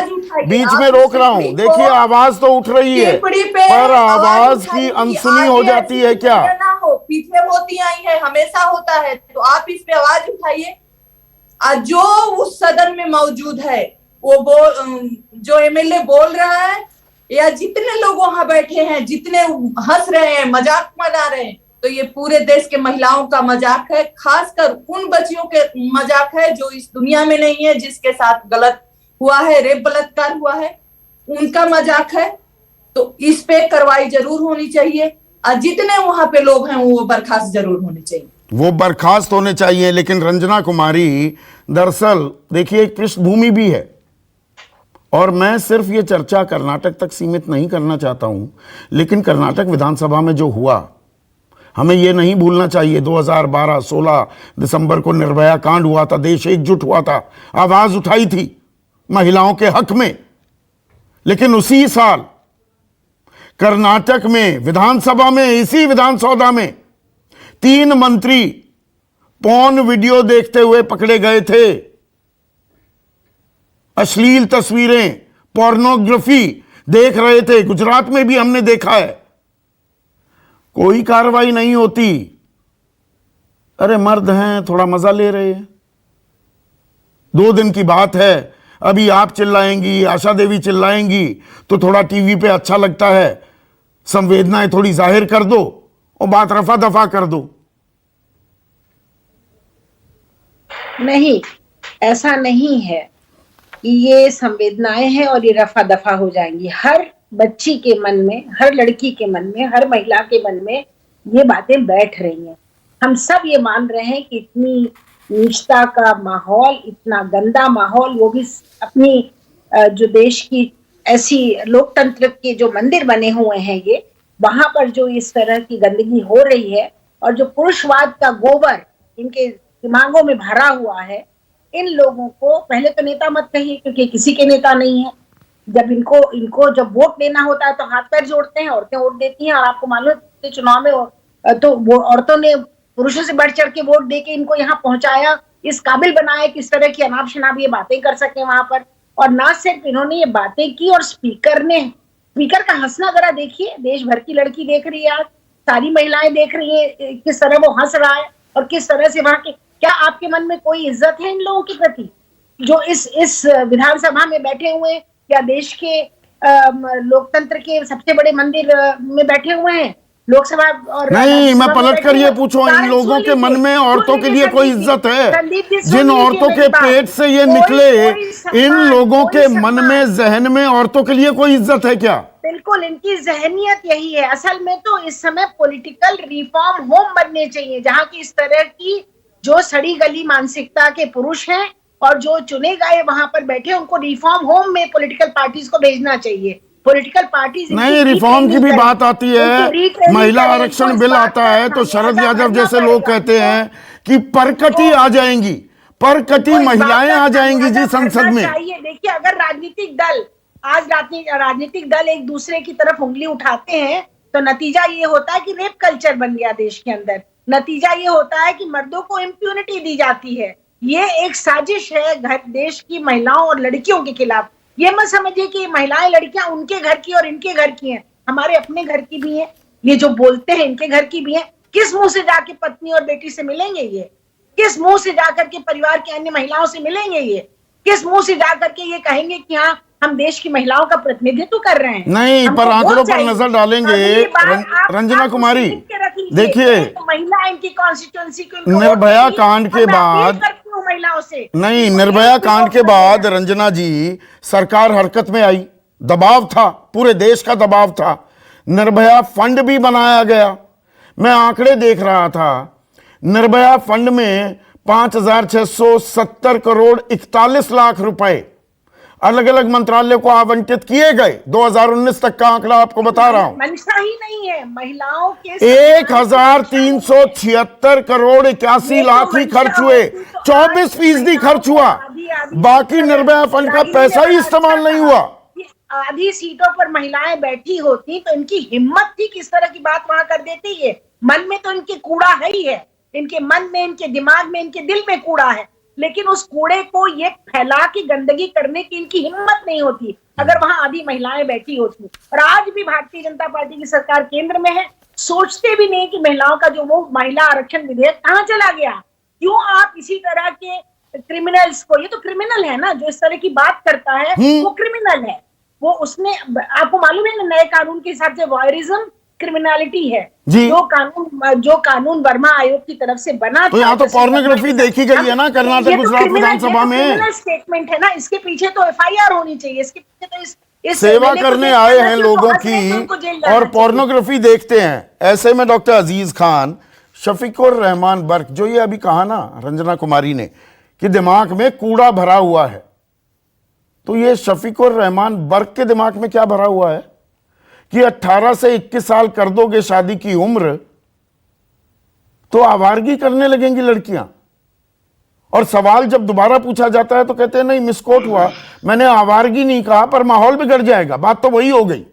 बीच में रोक रहा हूं। देखिए आवाज तो उठ रही है, पर आवाज की अनसुनी हो जाती है क्या? ना हो, पीछे होती आई है, हमेशा होता है, तो आप इस पे आवाज उठाइए। जो उस सदन में मौजूद है वो जो एमएलए बोल रहा है, या जितने लोग वहां बैठे हैं, जितने हंस रहे हैं, मजाक बना रहे हैं, तो ये पूरे देश के महिलाओं का मजाक है, खासकर उन बच्चियों के मजाक है जो इस दुनिया में नहीं है, जिसके साथ गलत हुआ है, रेप बलात्कार हुआ है, उनका मजाक है। तो इस पे कार्रवाई जरूर होनी चाहिए, और जितने वहां पे लोग हैं वो बर्खास्त जरूर होने चाहिए। वो बर्खास्त होने चाहिए, लेकिन रंजना कुमारी, दरअसल देखिए एक पृष्ठभूमि भी है, और मैं सिर्फ ये चर्चा कर्नाटक तक सीमित नहीं करना चाहता हूं, लेकिन कर्नाटक विधानसभा में जो हुआ, हमें यह नहीं भूलना चाहिए। 2012 16 दिसंबर को निर्भया कांड हुआ था, देश एकजुट हुआ था, आवाज उठाई थी महिलाओं के हक में। लेकिन उसी साल कर्नाटक में विधानसभा में, इसी विधानसौधा में 3 मंत्री पॉर्न वीडियो देखते हुए पकड़े गए थे। अश्लील तस्वीरें, पोर्नोग्राफी देख रहे थे। गुजरात में भी हमने देखा है, कोई कार्रवाई नहीं होती। अरे मर्द हैं, थोड़ा मजा ले रहे हैं। 2 दिन की बात है, अभी आप चिल्लाएंगी, आशा देवी चिल्लाएंगी तो थोड़ा टीवी पे अच्छा लगता है, संवेदनाएं थोड़ी जाहिर कर दो और बात रफा दफा कर दो। नहीं, ऐसा नहीं है कि ये संवेदनाएं हैं और ये रफा दफा हो जाएंगी। हर बच्ची के मन में, हर लड़की के मन में, हर महिला के मन में ये बातें बैठ रही हैं। हम सब ये मान रहे हैं कि इतनी नीचता का माहौल, इतना गंदा माहौल, वो भी अपनी जो देश की ऐसी लोकतंत्र के जो मंदिर बने हुए हैं, ये वहां पर जो इस तरह की गंदगी हो रही है और जो पुरुषवाद का गोबर इनके दिमागों में भरा हुआ है, इन लोगों को पहले तो नेता मत कहिए, क्योंकि किसी के नेता नहीं है। जब इनको जब वोट देना होता है तो हाथ पैर जोड़ते हैं, औरतें वोट देती हैं। और आपको मालूम है चुनाव में तो वो औरतों ने पुरुषों से बढ़ चढ़ के वोट देके इनको यहाँ पहुंचाया, इस काबिल बनाया कि इस तरह की अनाप शनाप ये बातें कर सके वहां पर। और ना सिर्फ इन्होंने ये बातें की, और स्पीकर का हंसना जरा देखिए, देश भर की लड़की देख रही है, आज सारी महिलाएं देख रही है किस तरह वो हंस रहा है और किस तरह से वहां के। क्या आपके मन में कोई इज्जत है इन लोगों के प्रति जो इस विधानसभा में बैठे हुए या देश के लोकतंत्र के सबसे बड़े मंदिर में बैठे हुए हैं? लोकसभा और नहीं, मैं पलट कर ये पूछूं, इन लोगों के मन में औरतों के लिए कोई इज्जत है? जिन औरतों के पेट से ये निकले, इन लोगों के मन में, जहन में औरतों के लिए कोई इज्जत है क्या? बिल्कुल, इनकी जहनियत यही है। असल में तो इस समय पॉलिटिकल रिफॉर्म होम बनने चाहिए, जहां की इस तरह की जो सड़ी गली मानसिकता के पुरुष हैं और जो चुने गए वहां पर बैठे, उनको रिफॉर्म होम में पॉलिटिकल पार्टीज को भेजना चाहिए। पॉलिटिकल पार्टीज नहीं, रिफॉर्म की भी बात आती है, महिला आरक्षण बिल आता है तो शरद यादव जैसे लोग कहते हैं कि परकटी आ जाएंगी, परकटी महिलाएं आ जाएंगी जी संसद में। देखिए, अगर राजनीतिक दल एक दूसरे की तरफ उंगली उठाते हैं तो नतीजा ये होता है कि रेप कल्चर बन गया देश के अंदर। नतीजा ये होता है कि मर्दों को इम्प्यूनिटी दी जाती है। ये एक साजिश है देश की महिलाओं और लड़कियों के खिलाफ। ये मत समझिए कि महिलाएं लड़कियां उनके घर की और इनके घर की हैं, हमारे अपने घर की भी हैं। ये जो बोलते हैं इनके घर की भी हैं। किस मुंह से जाके पत्नी और बेटी से मिलेंगे ये? किस मुंह से जाकर के परिवार की अन्य महिलाओं से मिलेंगे ये? किस मुंह से जाकर के ये कहेंगे कि हाँ हम देश की महिलाओं का प्रतिनिधित्व कर रहे हैं? नहीं, पर आंकड़ों पर नजर डालेंगे रंजना कुमारी, देखिए महिला इनकी कॉन्स्टिट्यूएंसी को निर्भया कांड के बाद, महिलाओं से नहीं, निर्भया कांड के बाद रंजना जी सरकार हरकत में आई, दबाव था, पूरे देश का दबाव था, निर्भया फंड भी बनाया गया। मैं आंकड़े देख रहा था, निर्भया फंड में 5,670 करोड़ 41 लाख रुपए अलग अलग मंत्रालय को आवंटित किए गए। 2019 तक का आंकड़ा आपको बता रहा हूं। मंशा ही नहीं है, महिलाओं के 1,376 करोड़ 81 लाख ही खर्च हुए, 24% खर्च हुआ, बाकी निर्भया फंड का पैसा ही इस्तेमाल नहीं हुआ। आधी सीटों पर महिलाएं बैठी होती तो इनकी हिम्मत थी किस तरह की बात वहां कर देती है। मन में तो इनके कूड़ा है ही है, इनके मन में, इनके दिमाग में, इनके दिल में कूड़ा है, लेकिन उस कूड़े को ये फैला के गंदगी करने की इनकी हिम्मत नहीं होती अगर वहां आधी महिलाएं बैठी होती। और आज भी भारतीय जनता पार्टी की सरकार केंद्र में है, सोचते भी नहीं कि महिलाओं का जो वो महिला आरक्षण विधेयक कहां चला गया। क्यों आप इसी तरह के क्रिमिनल्स को, ये तो क्रिमिनल है ना, जो इस तरह की बात करता है वो क्रिमिनल है। वो उसने, आपको मालूम है नए कानून के हिसाब से वॉयरिज्म क्रिमिनलिटी है, जो कानून वर्मा आयोग की तरफ से बना तो यहाँ तो पोर्नोग्राफी देखी गई है ना कर्नाटक गुजरात विधानसभा में। स्टेटमेंट है ना, इसके पीछे तो एफआईआर होनी चाहिए, इसके पीछे तो इस सेवा करने आए हैं लोगों की और पोर्नोग्राफी देखते हैं। ऐसे में डॉक्टर अजीज खान, शफीकुर रहमान बर्क, जो ये अभी कहा ना रंजना कुमारी ने कि दिमाग में कूड़ा भरा हुआ है, तो ये शफीकुर रहमान बर्क के दिमाग में क्या भरा हुआ है कि 18 से 21 साल कर दोगे शादी की उम्र तो आवारगी करने लगेंगी लड़कियां। और सवाल जब दोबारा पूछा जाता है तो कहते हैं नहीं मिसकोट हुआ, मैंने आवारगी नहीं कहा पर माहौल बिगड़ जाएगा। बात तो वही हो गई।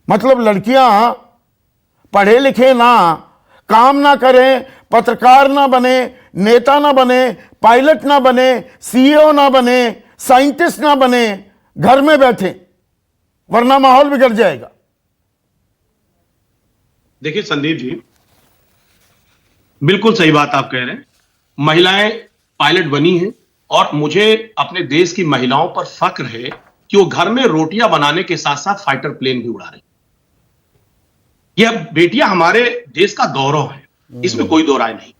मतलब लड़कियां पढ़े लिखे ना, काम ना करें, पत्रकार ना बने, नेता ना बने, पायलट ना बने, सीईओ ना बने, साइंटिस्ट ना बने, घर में बैठे, वरना माहौल बिगड़ जाएगा। देखिए संदीप जी, बिल्कुल सही बात आप कह रहे हैं। महिलाएं पायलट बनी हैं और मुझे अपने देश की महिलाओं पर फक्र है कि वो घर में रोटियां बनाने के साथ साथ फाइटर प्लेन भी उड़ा रही। यह बेटियां हमारे देश का गौरव है, इसमें कोई दो राय नहीं।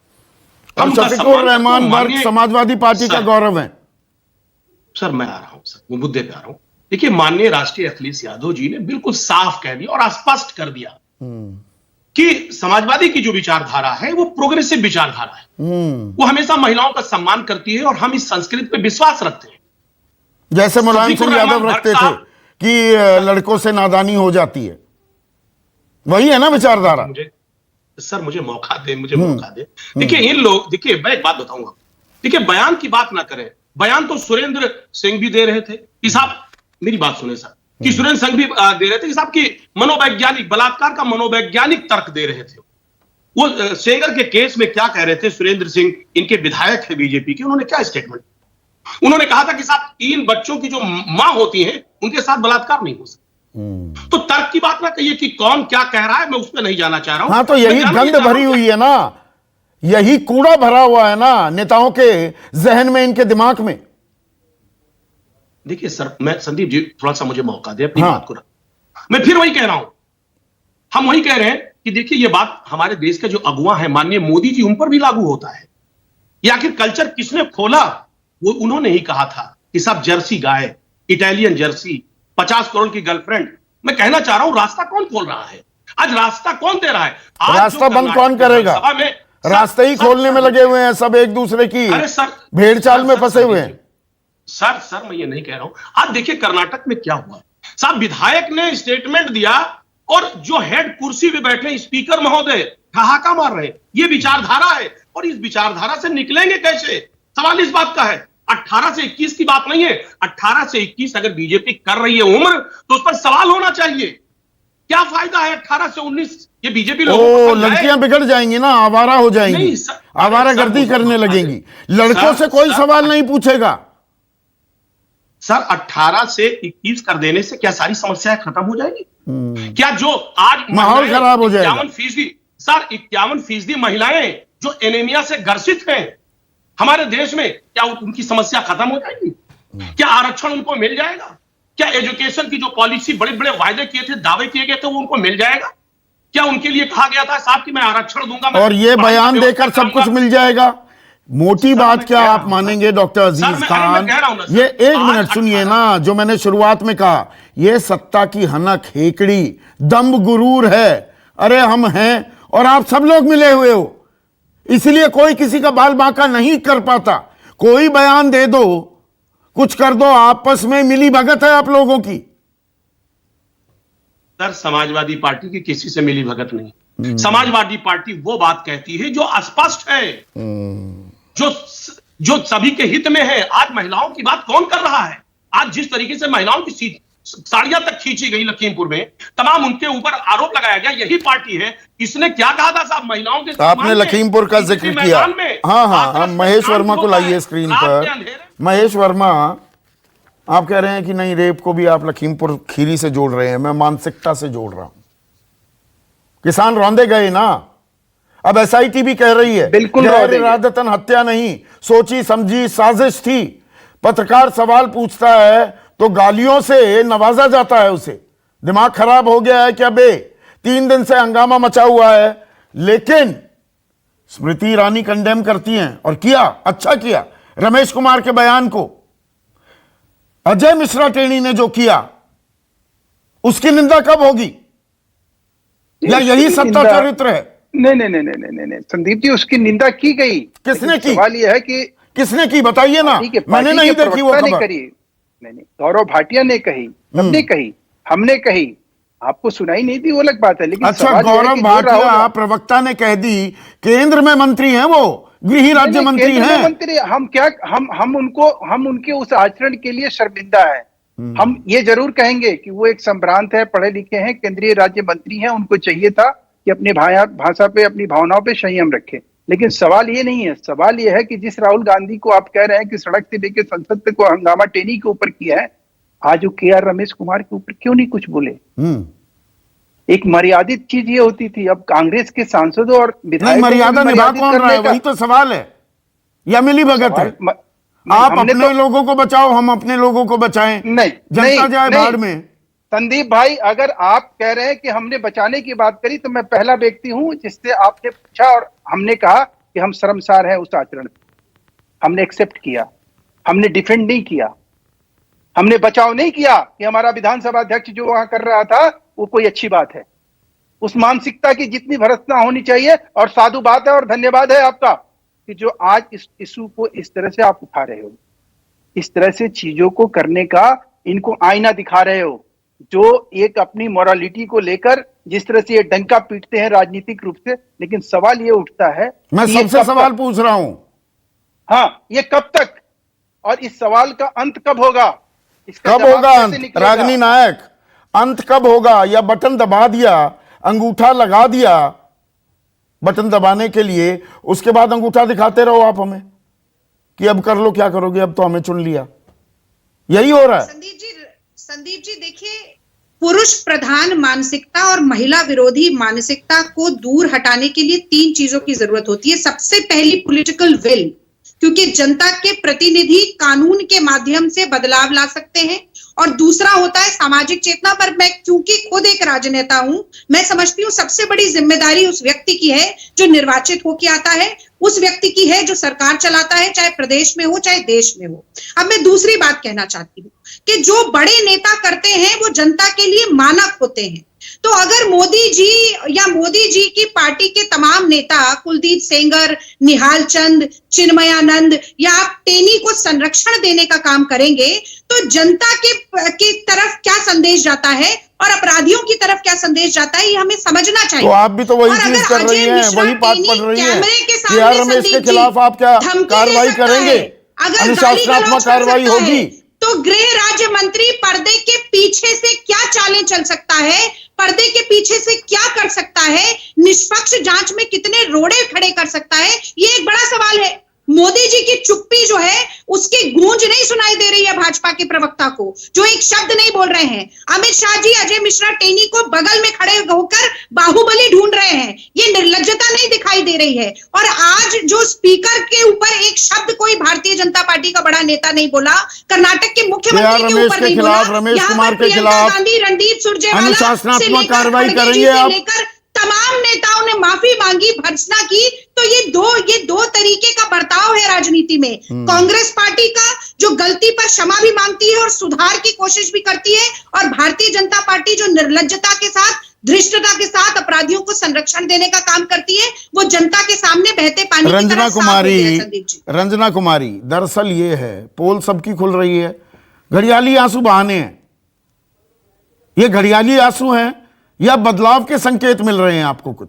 हम शफीकुर रहमान बर्क समाजवादी पार्टी का गौरव है। सर मैं आ रहा हूं, सर वो मुद्दे पे आ रहा हूं। देखिए, माननीय राष्ट्रीय अखिलेश यादव जी ने बिल्कुल साफ कह दिया और स्पष्ट कर दिया कि समाजवादी की जो विचारधारा है वो प्रोग्रेसिव विचारधारा है। वो हमेशा महिलाओं का सम्मान करती है और हम इस संस्कृति पे विश्वास रखते हैं। जैसे मुलायम सिंह यादव रखते थे कि लड़कों से नादानी हो जाती है, वही है ना विचारधारा। मुझे मौका दे, मौका दे। देखिए, इन लोग, देखिए मैं एक बात बताऊंगा, देखिए बयान की बात ना करें, बयान तो सुरेंद्र सिंह भी दे रहे थे कि साहब, मेरी बात सुने सर, कि सुरेंद्र सिंह भी दे रहे थे कि साहब की मनोवैज्ञानिक बलात्कार का मनोवैज्ञानिक तर्क दे रहे थे। वो सेंगर के केस में क्या कह रहे थे सुरेंद्र सिंह, इनके विधायक है बीजेपी के, उन्होंने क्या स्टेटमेंट, उन्होंने कहा था कि साहब 3 बच्चों की जो मां होती है उनके साथ बलात्कार नहीं हो सकता। तो तर्क की बात ना कहिए कि कौन क्या कह रहा है, मैं उस पर नहीं जाना चाह रहा हूं। हाँ, तो यही गंद भरी हुई है ना, यही कूड़ा भरा हुआ है ना नेताओं के जहन में, इनके दिमाग में। देखिए सर, मैं संदीप जी थोड़ा सा मुझे मौका दे अपनी बात को रख। मैं फिर वही कह रहा हूं, हम वही कह रहे हैं कि देखिए ये बात हमारे देश के जो अगुवा है माननीय मोदी जी, उन पर भी लागू होता है। ये आखिर कल्चर किसने खोला? वो उन्होंने ही कहा था कि साहब जर्सी गाय, इटालियन जर्सी, 50 करोड़ की गर्लफ्रेंड। मैं कहना चाह रहा हूं, रास्ता कौन खोल रहा है? आज रास्ता कौन दे रहा है? रास्ता बंद कौन करेगा? रास्ते ही खोलने में लगे हुए हैं सब, एक दूसरे की भेड़ चाल में फंसे हुए हैं। सर मैं ये नहीं कह रहा हूं। आज देखिए कर्नाटक में क्या हुआ साहब, विधायक ने स्टेटमेंट दिया और जो हेड कुर्सी पे बैठे स्पीकर महोदय ठहाका मार रहे हैं। ये विचारधारा है और इस विचारधारा से निकलेंगे कैसे? सवाल इस बात का है। 18 से 21 की बात नहीं है, 18 से 21 अगर बीजेपी कर रही है उम्र, तो उस पर सवाल होना चाहिए। क्या फायदा है 18 से 19? ये बीजेपी लोगों लड़कियां बिगड़ जाएंगी ना, आवारा हो जाएंगी, आवारागर्दी करने लगेंगी। लड़कों से कोई सवाल नहीं पूछेगा सर। 18 से 21 कर देने से क्या सारी समस्याएं खत्म हो जाएगी? क्या जो आज माहौल खराब हो जाएगा? 51% सर, 51% महिलाएं जो एनीमिया से ग्रसित हैं हमारे देश में, क्या उनकी समस्या खत्म हो जाएगी? क्या आरक्षण उनको मिल जाएगा? क्या एजुकेशन की जो पॉलिसी बड़े बड़े वायदे किए थे, दावे किए गए थे, वो उनको मिल जाएगा? क्या उनके लिए कहा गया था साहब कि मैं आरक्षण दूंगा और ये बयान देकर सब कुछ मिल जाएगा? मोटी बात क्या आप मानेंगे डॉक्टर अजीज खान, ये एक मिनट सुनिए ना, जो मैंने शुरुआत में कहा, ये सत्ता की हनक, हेकड़ी, दम्भ, गुरूर है। अरे हम हैं और आप सब लोग मिले हुए हो, इसलिए कोई किसी का बाल बांका नहीं कर पाता। कोई बयान दे दो, कुछ कर दो, आपस में मिली भगत है आप लोगों की। सर, समाजवादी पार्टी की किसी से मिली भगत नहीं। समाजवादी पार्टी वो बात कहती है जो स्पष्ट है, जो सभी के हित में है। आज महिलाओं की बात कौन कर रहा है? आज जिस तरीके से महिलाओं की साड़ियां तक खींची गई लखीमपुर में, तमाम उनके ऊपर आरोप लगाया गया, यही पार्टी है। इसने क्या कहा था साहब महिलाओं के? आपने लखीमपुर का जिक्र किया। हाँ, महेश वर्मा को लाइए स्क्रीन पर। महेश वर्मा, आप कह रहे हैं कि नहीं, रेप को भी आप लखीमपुर खीरी से जोड़ रहे हैं। मैं मानसिकता से जोड़ रहा हूं। किसान रौंदे गए ना, अब एसआईटी भी कह रही है बिल्कुल इरादतन हत्या नहीं, सोची समझी साजिश थी। पत्रकार सवाल पूछता है तो गालियों से नवाजा जाता है उसे। दिमाग खराब हो गया है क्या बे? 3 दिन से हंगामा मचा हुआ है, लेकिन स्मृति ईरानी कंडेम करती हैं और किया, अच्छा किया। रमेश कुमार के बयान को अजय मिश्रा टेणी ने जो किया, उसकी निंदा कब होगी? या यही सत्ता चरित्र है? नहीं, संदीप जी, उसकी निंदा की गई। किसने की? सवाल यह है कि किसने की, बताइए ना। मैंने नहीं देखी वो खबर। नहीं, गौरव भाटिया ने कही, सबने कही, हमने कही, आपको सुनाई नहीं थी, वो अलग बात है। लेकिन अच्छा, गौरव भाटिया प्रवक्ता ने कह दी, केंद्र में मंत्री हैं वो, गृह राज्य मंत्री हैं। मंत्री हम क्या, हम उनके उस आचरण के लिए शर्मिंदा है। हम ये जरूर कहेंगे कि वो एक संभ्रांत है, पढ़े लिखे हैं, केंद्रीय राज्य मंत्री हैं, उनको चाहिए था कि अपनी भाषा पे, अपनी भावनाओं पे संयम रखें। लेकिन सवाल ये नहीं है। सवाल ये है कि जिस राहुल गांधी को आप कह रहे हैं कि सड़क से लेकर संसद तक को हंगामा टेनी के ऊपर किया है, आज वो KR रमेश कुमार के ऊपर क्यों नहीं कुछ बोले? एक मर्यादित चीज ये होती थी। अब कांग्रेस के सांसदों और विधायकों मर्यादा निभा कौन रहा है, वही तो सवाल है। या मिली भगत है? आप अपने लोगों को बचाओ, हम अपने लोगों को बचाएं, नहीं, जनता जाए भाड़ में। संदीप भाई, अगर आप कह रहे हैं कि हमने बचाने की बात करी, तो मैं पहला व्यक्ति हूं जिससे आपने पूछा और हमने कहा कि हम शर्मसार हैं उस आचरण से। हमने एक्सेप्ट किया, हमने डिफेंड नहीं किया। हमने बचाव नहीं किया कि हमारा विधानसभा अध्यक्ष जो वहां कर रहा था वो कोई अच्छी बात है। उस मानसिकता की जितनी भर्त्सना होनी चाहिए, और साधु बात है और धन्यवाद है आपका कि जो आज इस इशू को इस तरह से आप उठा रहे हो, इस तरह से चीजों को करने का इनको आईना दिखा रहे हो, जो एक अपनी मोरालिटी को लेकर जिस तरह से ये डंका पीटते हैं राजनीतिक रूप से। लेकिन सवाल ये उठता है, मैं सबसे सवाल पूछ रहा हूं, हाँ, ये कब तक, और इस सवाल का अंत कब होगा, इसका कब जवाब होगा कैसे अंत? निकलेगा? रागिनी नायक, अंत कब होगा? या बटन दबा दिया, अंगूठा लगा दिया बटन दबाने के लिए, उसके बाद अंगूठा दिखाते रहो आप हमें कि अब कर लो, क्या करोगे, अब तो हमें चुन लिया, यही हो रहा है? संदीप जी देखिए, पुरुष प्रधान मानसिकता और महिला विरोधी मानसिकता को दूर हटाने के लिए 3 चीजों की जरूरत होती है। सबसे पहली पॉलिटिकल विल, क्योंकि जनता के प्रतिनिधि कानून के माध्यम से बदलाव ला सकते हैं, और दूसरा होता है सामाजिक चेतना। पर मैं क्योंकि खुद एक राजनेता हूं, मैं समझती हूँ सबसे बड़ी जिम्मेदारी उस व्यक्ति की है जो निर्वाचित होकर आता है, उस व्यक्ति की है जो सरकार चलाता है, चाहे प्रदेश में हो चाहे देश में हो। अब मैं दूसरी बात कहना चाहती हूँ कि जो बड़े नेता करते हैं वो जनता के लिए मानक होते हैं। तो अगर मोदी जी या मोदी जी की पार्टी के तमाम नेता कुलदीप सेंगर, निहाल चंद, चिन्मयानंद या आप टेनी को संरक्षण देने का काम करेंगे, तो जनता की तरफ क्या संदेश जाता है और अपराधियों की तरफ क्या संदेश जाता है, ये हमें समझना चाहिए। तो आप भी तो वही चीज कर रही हैं, वही बात पढ़ रही हैं कि यार रमेश के खिलाफ आप क्या कार्रवाई करेंगे, अनुशासनात्मक कार्रवाई होगी। तो गृह राज्य मंत्री पर्दे के पीछे से क्या चालें चल सकता है, पर्दे के पीछे से क्या कर सकता है, निष्पक्ष जांच में कितने रोड़े खड़े कर सकता है, ये एक बड़ा सवाल है। मोदी जी की चुप्पी जो है उसकी गूंज नहीं सुनाई दे रही है भाजपा के प्रवक्ता को, जो एक शब्द नहीं बोल रहे हैं। अमित शाह जी अजय मिश्रा टेनी को बगल में खड़े होकर बाहुबली ढूंढ रहे हैं, ये निर्लज्जता नहीं दिखाई दे रही है। और आज जो स्पीकर के ऊपर एक शब्द कोई भारतीय जनता पार्टी का बड़ा नेता नहीं बोला, कर्नाटक के मुख्यमंत्री के ऊपर नहीं बोला, रमेश यहाँ कुमार पर के प्रियंका खिलाफ गांधी, रणदीप सुरजेवाला अनुशासनात्मक कार्रवाई करेंगे आप? तमाम नेताओं ने माफी मांगी, भर्त्सना की। तो ये दो तरीके का बर्ताव है राजनीति में। कांग्रेस पार्टी का जो गलती पर क्षमा भी मांगती है और सुधार की कोशिश भी करती है, और भारतीय जनता पार्टी जो निर्लज्जता के साथ, धृष्टता के साथ अपराधियों को संरक्षण देने का काम करती है, वो जनता के सामने बहते पानी की तरह साफ होती है। संदीप जी, रंजना कुमारी, दरअसल ये है, पोल सबकी खुल रही है, घड़ियाली आंसू बहाने हैं। ये घड़ियाली आंसू हैं या बदलाव के संकेत मिल रहे हैं आपको कुछ?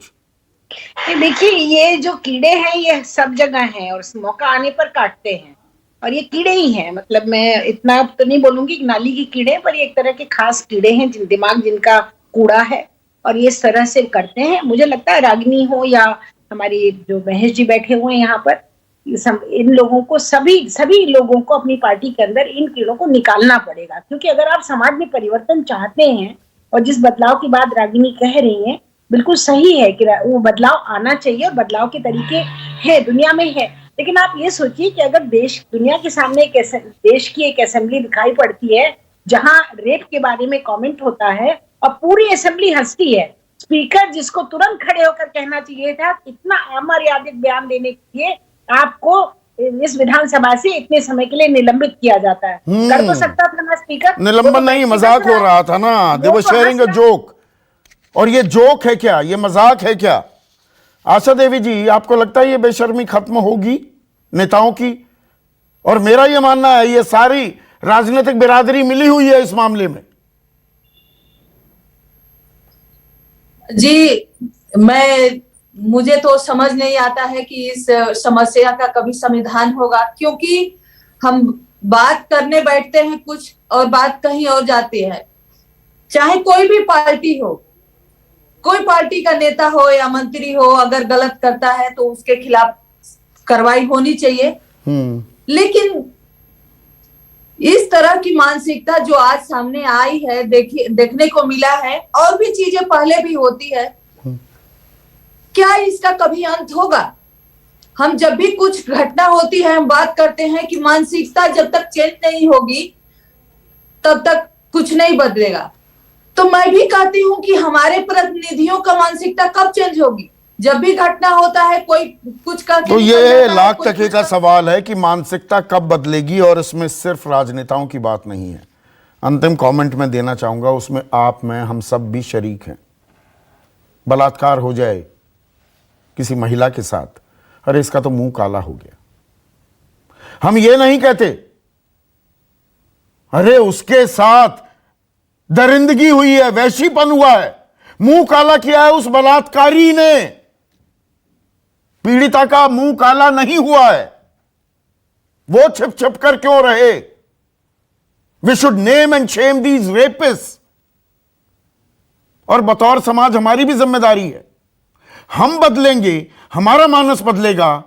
देखिए, ये जो कीड़े हैं ये सब जगह हैं और मौका आने पर काटते हैं, और ये कीड़े ही हैं। मतलब मैं इतना तो नहीं बोलूंगी कि नाली के कीड़े, पर ये एक तरह के खास कीड़े हैं दिमाग जिनका कूड़ा है, और ये इस तरह से करते हैं। मुझे लगता है रागिनी हो या हमारी जो महेश जी बैठे हुए हैं यहाँ पर, इन लोगों को सभी लोगों को अपनी पार्टी के अंदर इन कीड़ों को निकालना पड़ेगा। क्योंकि अगर आप समाज में परिवर्तन चाहते हैं, और जिस बदलाव की बात रागिनी कह रही हैं बिल्कुल सही है कि वो बदलाव आना चाहिए, और बदलाव के तरीके हैं, दुनिया में है। लेकिन आप ये सोचिए कि अगर दुनिया के सामने देश की एक असेंबली दिखाई पड़ती है जहां रेप के बारे में कमेंट होता है और पूरी असेंबली हंसती है, स्पीकर जिसको तुरंत खड़े होकर कहना चाहिए था इतना अमर्यादित बयान देने के लिए आपको इस विधानसभा से इतने समय के लिए निलंबित किया जाता है, कर तो सकता था ना स्पीकर? निलंबन नहीं, मजाक हो रहा था ना, दे वर शेयरिंग अ जोक। और ये जोक है क्या, ये मजाक है क्या? आशा देवी जी, आपको लगता है ये बेशर्मी खत्म होगी नेताओं की? और मेरा ये मानना है ये सारी राजनीतिक बिरादरी मिली हुई है इस मामले में। जी, मुझे तो समझ नहीं आता है कि इस समस्या का कभी समाधान होगा, क्योंकि हम बात करने बैठते हैं कुछ और बात कहीं और जाती है। चाहे कोई भी पार्टी हो, कोई पार्टी का नेता हो या मंत्री हो, अगर गलत करता है तो उसके खिलाफ कार्रवाई होनी चाहिए। लेकिन इस तरह की मानसिकता जो आज सामने आई है, देखने को मिला है, और भी चीजें पहले भी होती है, क्या इसका कभी अंत होगा? हम जब भी कुछ घटना होती है हम बात करते हैं कि मानसिकता जब तक चेंज नहीं होगी तब तक कुछ नहीं बदलेगा। तो मैं भी कहती हूँ कि हमारे प्रतिनिधियों का मानसिकता कब चेंज होगी? जब भी घटना होता है कोई कुछ करके, तो ये लाख टके का सवाल है कि मानसिकता कब बदलेगी, और इसमें सिर्फ राजनेताओं की बात नहीं है, अंतिम कमेंट में देना चाहूंगा, उसमें आप, मैं, हम सब भी शरीक हैं। बलात्कार हो जाए किसी महिला के साथ, अरे इसका तो मुंह काला हो गया। हम ये नहीं कहते अरे उसके साथ दरिंदगी हुई है, वैशीपन हुआ है, मुंह काला किया है उस बलात्कारी ने। पीड़िता का मुंह काला नहीं हुआ है, वो छिप छिप कर क्यों रहे। We should name and shame these rapist. और बतौर समाज हमारी भी जिम्मेदारी है, हम बदलेंगे, हमारा मानस बदलेगा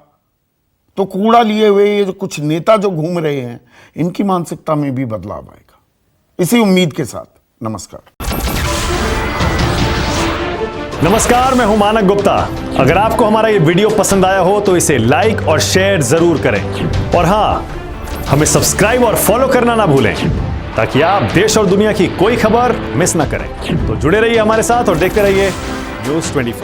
तो कूड़ा लिए हुए ये जो कुछ नेता जो घूम रहे हैं, इनकी मानसिकता में भी बदलाव आएगा। इसी उम्मीद के साथ नमस्कार। नमस्कार, मैं हूं मानक गुप्ता। अगर आपको हमारा ये वीडियो पसंद आया हो तो इसे लाइक और शेयर जरूर करें, और हां, हमें सब्सक्राइब और फॉलो करना ना भूलें ताकि आप देश और दुनिया की कोई खबर मिस ना करें। तो जुड़े रहिए हमारे साथ और देखते रहिए न्यूज़ 24।